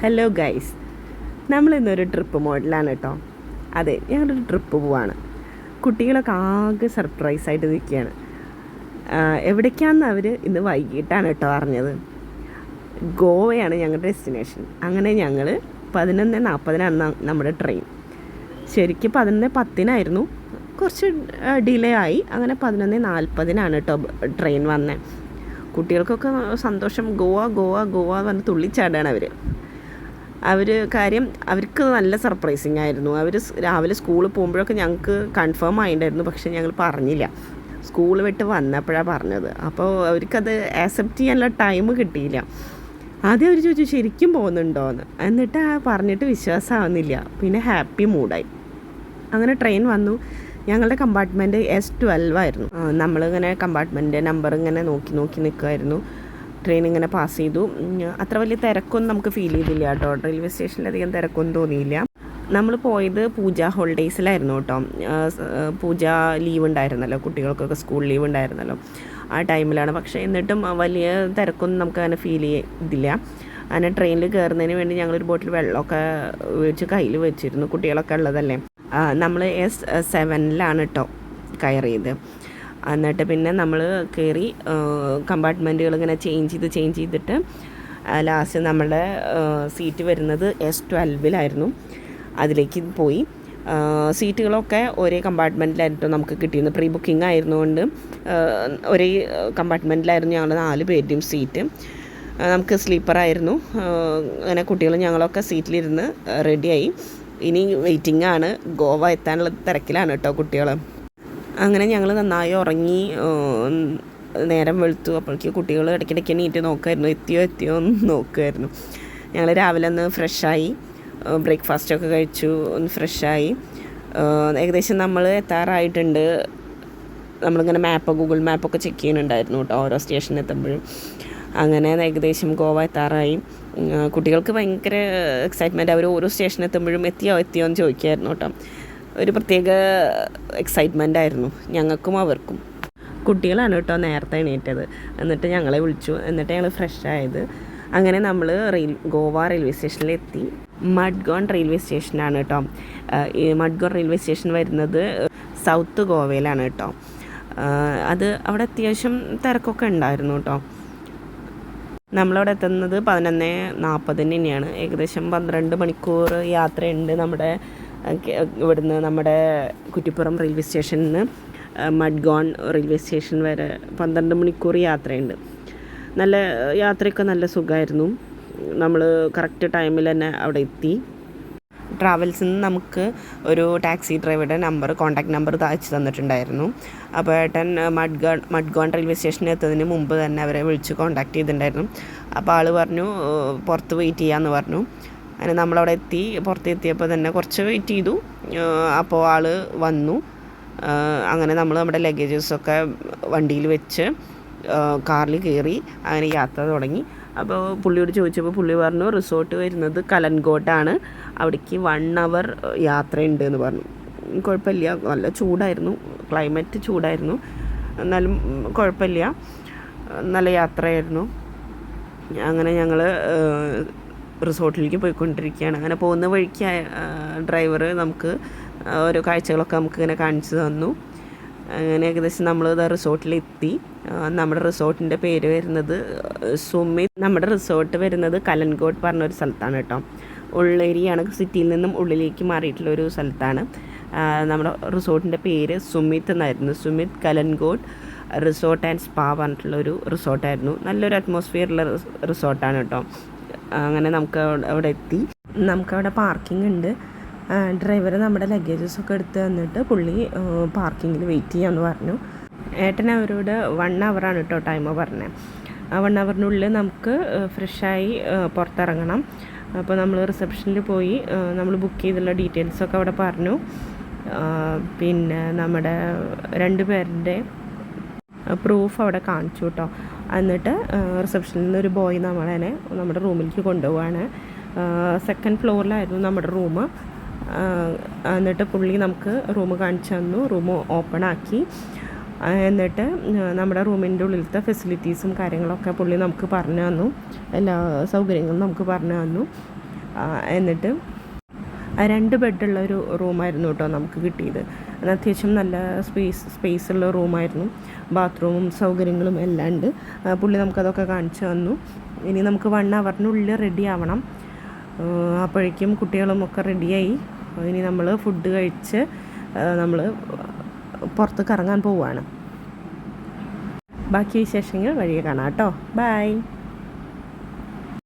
Hello guys, നമ്മളിന്നൊരു trip മോഡലാണ് കേട്ടോ. അതെ, ഞങ്ങളൊരു ട്രിപ്പ് പോവാണ്. കുട്ടികളൊക്കെ ആകെ സർപ്രൈസായിട്ട് നിൽക്കുകയാണ്. എവിടേക്കാണെന്ന് അവർ ഇന്ന് വൈകിട്ടാണ് കേട്ടോ അറിഞ്ഞത്. ഗോവയാണ് ഞങ്ങളുടെ ഡെസ്റ്റിനേഷൻ. അങ്ങനെ ഞങ്ങൾ 11:40 നമ്മുടെ ട്രെയിൻ. ശരിക്കും 11:10 കുറച്ച് ഡിലേ ആയി. അങ്ങനെ 11:40 കേട്ടോ ട്രെയിൻ വന്നത്. കുട്ടികൾക്കൊക്കെ സന്തോഷം. ഗോവ ഗോവ ഗോവ പറഞ്ഞ് തുള്ളിച്ചാടാണ് കാര്യം അവർക്ക് നല്ല സർപ്രൈസിങ് ആയിരുന്നു. അവർ രാവിലെ സ്കൂളിൽ പോകുമ്പോഴൊക്കെ ഞങ്ങൾക്ക് കൺഫേം ആയിട്ടുണ്ടായിരുന്നു, പക്ഷേ ഞങ്ങൾ പറഞ്ഞില്ല. സ്കൂൾ വിട്ട് വന്നപ്പോഴാണ് പറഞ്ഞത്. അപ്പോൾ അവർക്കത് ആക്സെപ്റ്റ് ചെയ്യാനുള്ള ടൈം കിട്ടിയില്ല. ആദ്യം അവർ ചോദിച്ചു ശരിക്കും പോകുന്നുണ്ടോ എന്ന്. എന്നിട്ട് പറഞ്ഞിട്ട് വിശ്വാസമാവുന്നില്ല. പിന്നെ ഹാപ്പി മൂഡായി. അങ്ങനെ ട്രെയിൻ വന്നു. ഞങ്ങളുടെ കമ്പാർട്ട്മെൻറ്റ് S12 ആയിരുന്നു. നമ്മളിങ്ങനെ കമ്പാർട്ട്മെൻറ്റ് നമ്പർ ഇങ്ങനെ നോക്കി നിൽക്കുമായിരുന്നു. ട്രെയിൻ ഇങ്ങനെ പാസ് ചെയ്തു. അത്ര വലിയ തിരക്കൊന്നും നമുക്ക് ഫീൽ ചെയ്തില്ല കേട്ടോ. റെയിൽവേ സ്റ്റേഷനിലധികം തിരക്കൊന്നും തോന്നിയില്ല. നമ്മൾ പോയത് പൂജ ഹോളിഡേയ്സിലായിരുന്നു കേട്ടോ. പൂജ ലീവ് ഉണ്ടായിരുന്നല്ലോ, കുട്ടികൾക്കൊക്കെ സ്കൂൾ ലീവ് ഉണ്ടായിരുന്നല്ലോ, ആ ടൈമിലാണ്. പക്ഷേ എന്നിട്ടും വലിയ തിരക്കൊന്നും നമുക്ക് അങ്ങനെ ഫീൽ ചെയ്തില്ല. അങ്ങനെ ട്രെയിനിൽ കയറുന്നതിന് വേണ്ടി ഞങ്ങളൊരു ബോട്ടിൽ വെള്ളമൊക്കെ വെച്ച് കയ്യിൽ വെച്ചിരുന്നു. കുട്ടികളൊക്കെ ഉള്ളതല്ലേ. നമ്മൾ S7 കേട്ടോ കയറിയത്. എന്നിട്ട് പിന്നെ നമ്മൾ കയറി കമ്പാർട്ട്മെൻറ്റുകൾ ഇങ്ങനെ ചേഞ്ച് ചെയ്തിട്ട് ലാസ്റ്റ് നമ്മുടെ സീറ്റ് വരുന്നത് S12 അതിലേക്ക് പോയി. സീറ്റുകളൊക്കെ ഒരേ കമ്പാർട്ട്മെൻറ്റിലായിരുന്നു നമുക്ക് കിട്ടിയിരുന്നു. പ്രീ ബുക്കിംഗ് ആയിരുന്നുകൊണ്ട് ഒരേ കമ്പാർട്ട്മെൻറ്റിലായിരുന്നു ഞങ്ങൾ 4 പേരുടെയും സീറ്റ്. നമുക്ക് സ്ലീപ്പറായിരുന്നു. അങ്ങനെ കുട്ടികളും ഞങ്ങളൊക്കെ സീറ്റിലിരുന്ന് റെഡിയായി. ഇനി വെയിറ്റിംഗ് ആണ്. ഗോവ എത്താനുള്ള തിരക്കിലാണ് കേട്ടോ കുട്ടികൾ. അങ്ങനെ ഞങ്ങൾ നന്നായി ഉറങ്ങി. നേരം വെളുത്തു. അപ്പോഴേക്ക് കുട്ടികൾ ഇടയ്ക്കിടയ്ക്ക് നീറ്റ് നോക്കുമായിരുന്നു, എത്തിയോ എന്ന് നോക്കുമായിരുന്നു. ഞങ്ങൾ രാവിലെ ഒന്ന് ഫ്രഷായി, ബ്രേക്ക്ഫാസ്റ്റൊക്കെ കഴിച്ചു, ഒന്ന് ഫ്രഷായി. ഏകദേശം നമ്മൾ എത്താറായിട്ടുണ്ട്. നമ്മളിങ്ങനെ ഗൂഗിൾ മാപ്പൊക്കെ ചെക്ക് ചെയ്യുന്നുണ്ടായിരുന്നു കേട്ടോ ഓരോ സ്റ്റേഷനിൽ എത്തുമ്പോഴും. അങ്ങനെ ഏകദേശം ഗോവ എത്താറായി. കുട്ടികൾക്ക് ഭയങ്കര എക്സൈറ്റ്മെൻറ്റ്. അവർ ഓരോ സ്റ്റേഷനിൽ എത്തുമ്പോഴും എത്തിയോ എന്ന് ചോദിക്കുമായിരുന്നു കേട്ടോ. ഒരു പ്രത്യേക എക്സൈറ്റ്മെൻ്റ് ആയിരുന്നു ഞങ്ങൾക്കും അവർക്കും. കുട്ടികളാണ് കേട്ടോ നേരത്തെ എണീറ്റത്. എന്നിട്ട് ഞങ്ങളെ വിളിച്ചു. എന്നിട്ട് ഞങ്ങൾ ഫ്രഷായത്. അങ്ങനെ നമ്മൾ ഗോവ റെയിൽവേ സ്റ്റേഷനിലെത്തി. മഡ്ഗോൺ റെയിൽവേ സ്റ്റേഷനാണ് കേട്ടോ. ഈ മഡ്ഗോൺ റെയിൽവേ സ്റ്റേഷൻ വരുന്നത് സൗത്ത് ഗോവയിലാണ് കേട്ടോ. അവിടെ അത്യാവശ്യം തിരക്കൊക്കെ ഉണ്ടായിരുന്നു കേട്ടോ. നമ്മളവിടെ എത്തുന്നത് 11:40 തന്നെയാണ്. ഏകദേശം 12 മണിക്കൂർ യാത്രയുണ്ട് ഇവിടുന്ന് നമ്മുടെ കുറ്റിപ്പുറം റെയിൽവേ സ്റ്റേഷനിൽ നിന്ന് മഡ്ഗോൺ റെയിൽവേ സ്റ്റേഷൻ വരെ 12 മണിക്കൂർ യാത്രയുണ്ട്. നല്ല യാത്രയൊക്കെ നല്ല സുഖമായിരുന്നു. നമ്മൾ കറക്റ്റ് ടൈമിൽ തന്നെ അവിടെ എത്തി. ട്രാവൽസിൽ നിന്ന് നമുക്ക് ഒരു ടാക്സി ഡ്രൈവറുടെ കോൺടാക്ട് നമ്പർ അയച്ചു തന്നിട്ടുണ്ടായിരുന്നു. അപ്പോൾ ഏട്ടൻ മഡ്ഗോൺ റെയിൽവേ സ്റ്റേഷനിൽ എത്തുന്നതിന് മുമ്പ് തന്നെ അവരെ വിളിച്ച് കോൺടാക്ട് ചെയ്തിട്ടുണ്ടായിരുന്നു. അപ്പോൾ ആൾ പറഞ്ഞു പുറത്ത് വെയിറ്റ് ചെയ്യാമെന്ന് പറഞ്ഞു. അങ്ങനെ നമ്മളവിടെ പുറത്തെത്തിയപ്പോൾ തന്നെ കുറച്ച് വെയിറ്റ് ചെയ്തു. അപ്പോൾ ആൾ വന്നു. അങ്ങനെ നമ്മൾ നമ്മുടെ ലഗേജസൊക്കെ വണ്ടിയിൽ വെച്ച് കാറിൽ കയറി അങ്ങനെ യാത്ര തുടങ്ങി. അപ്പോൾ പുള്ളിയോട് ചോദിച്ചപ്പോൾ പുള്ളി പറഞ്ഞു റിസോർട്ട് വരുന്നത് കലൻകോട്ടാണ്, അവിടേക്ക് 1 hour യാത്രയുണ്ട് എന്ന് പറഞ്ഞു. കുഴപ്പമില്ല, നല്ല ചൂടായിരുന്നു, ക്ലൈമറ്റ് ചൂടായിരുന്നു, എന്നാലും കുഴപ്പമില്ല, നല്ല യാത്രയായിരുന്നു. അങ്ങനെ ഞങ്ങൾ റിസോർട്ടിലേക്ക് പോയിക്കൊണ്ടിരിക്കുകയാണ്. അങ്ങനെ പോകുന്ന വഴിക്ക് ഡ്രൈവർ നമുക്ക് ഓരോ കാഴ്ചകളൊക്കെ നമുക്കിങ്ങനെ കാണിച്ചു തന്നു. അങ്ങനെ ഏകദേശം നമ്മൾ റിസോർട്ടിലെത്തി. നമ്മുടെ റിസോർട്ടിൻ്റെ പേര് വരുന്നത് സുമിത്. നമ്മുടെ റിസോർട്ട് വരുന്നത് കലൻകോട്ട് പറഞ്ഞൊരു സ്ഥലത്താണ് കേട്ടോ. ഉള്ളേരിയാണ്, സിറ്റിയിൽ നിന്നും ഉള്ളിലേക്ക് മാറിയിട്ടുള്ളൊരു സ്ഥലത്താണ്. നമ്മുടെ റിസോർട്ടിൻ്റെ പേര് സുമിത് എന്നായിരുന്നു. സുമിത് കലൻകോട്ട് റിസോർട്ട് ആൻഡ് സ്പാ പറഞ്ഞിട്ടുള്ളൊരു റിസോർട്ടായിരുന്നു. നല്ലൊരു അറ്റ്മോസ്ഫിയറുള്ള റിസോർട്ടാണ് കേട്ടോ. അങ്ങനെ നമുക്ക് അവിടെ എത്തി. നമുക്കവിടെ പാർക്കിംഗ് ഉണ്ട്. ഡ്രൈവർ നമ്മുടെ ലഗേജസൊക്കെ എടുത്ത് തന്നിട്ട് പുള്ളി പാർക്കിങ്ങിൽ വെയിറ്റ് ചെയ്യാമെന്ന് പറഞ്ഞു. ഏട്ടൻ അവരോട് 1 hour കേട്ടോ ടൈം പറഞ്ഞത്. ആ 1 hourനുള്ളിൽ നമുക്ക് ഫ്രഷായി പുറത്തിറങ്ങണം. അപ്പോൾ നമ്മൾ റിസപ്ഷനിൽ പോയി നമ്മൾ ബുക്ക് ചെയ്തുള്ള ഡീറ്റെയിൽസൊക്കെ അവിടെ പറഞ്ഞു. പിന്നെ നമ്മുടെ 2 പേരുടെ പ്രൂഫ് അവിടെ കാണിച്ചു കേട്ടോ. എന്നിട്ട് റിസപ്ഷനിൽ നിന്ന് ഒരു ബോയ് നമ്മുടെ റൂമിലേക്ക് കൊണ്ടുപോവാണ്. 2nd ഫ്ലോറിലായിരുന്നു നമ്മുടെ റൂം. എന്നിട്ട് പുള്ളി നമുക്ക് റൂം കാണിച്ചു തന്നു. റൂം ഓപ്പൺ ആക്കി. എന്നിട്ട് നമ്മുടെ റൂമിൻ്റെ ഉള്ളിലത്തെ ഫെസിലിറ്റീസും കാര്യങ്ങളൊക്കെ പുള്ളി നമുക്ക് പറഞ്ഞു തന്നു. എല്ലാ സൗകര്യങ്ങളും നമുക്ക് പറഞ്ഞു തന്നു. എന്നിട്ട് 2 ബെഡുള്ള ഒരു റൂമായിരുന്നു കേട്ടോ നമുക്ക് കിട്ടിയത്. അത് അത്യാവശ്യം നല്ല സ്പേസുള്ള റൂമായിരുന്നു. ബാത്റൂമും സൗകര്യങ്ങളും എല്ലാം ഉണ്ട്. പുള്ളി നമുക്കതൊക്കെ കാണിച്ചു തന്നു. ഇനി നമുക്ക് 1 അവറിനുള്ളിൽ റെഡി ആവണം. അപ്പോഴേക്കും കുട്ടികളും ഒക്കെ റെഡിയായി. ഇനി നമ്മൾ ഫുഡ് കഴിച്ച് നമ്മൾ പുറത്ത് കറങ്ങാൻ പോവുകയാണ്. ബാക്കി വിശേഷങ്ങൾ വഴിയെ കാണാം കേട്ടോ. ബൈ.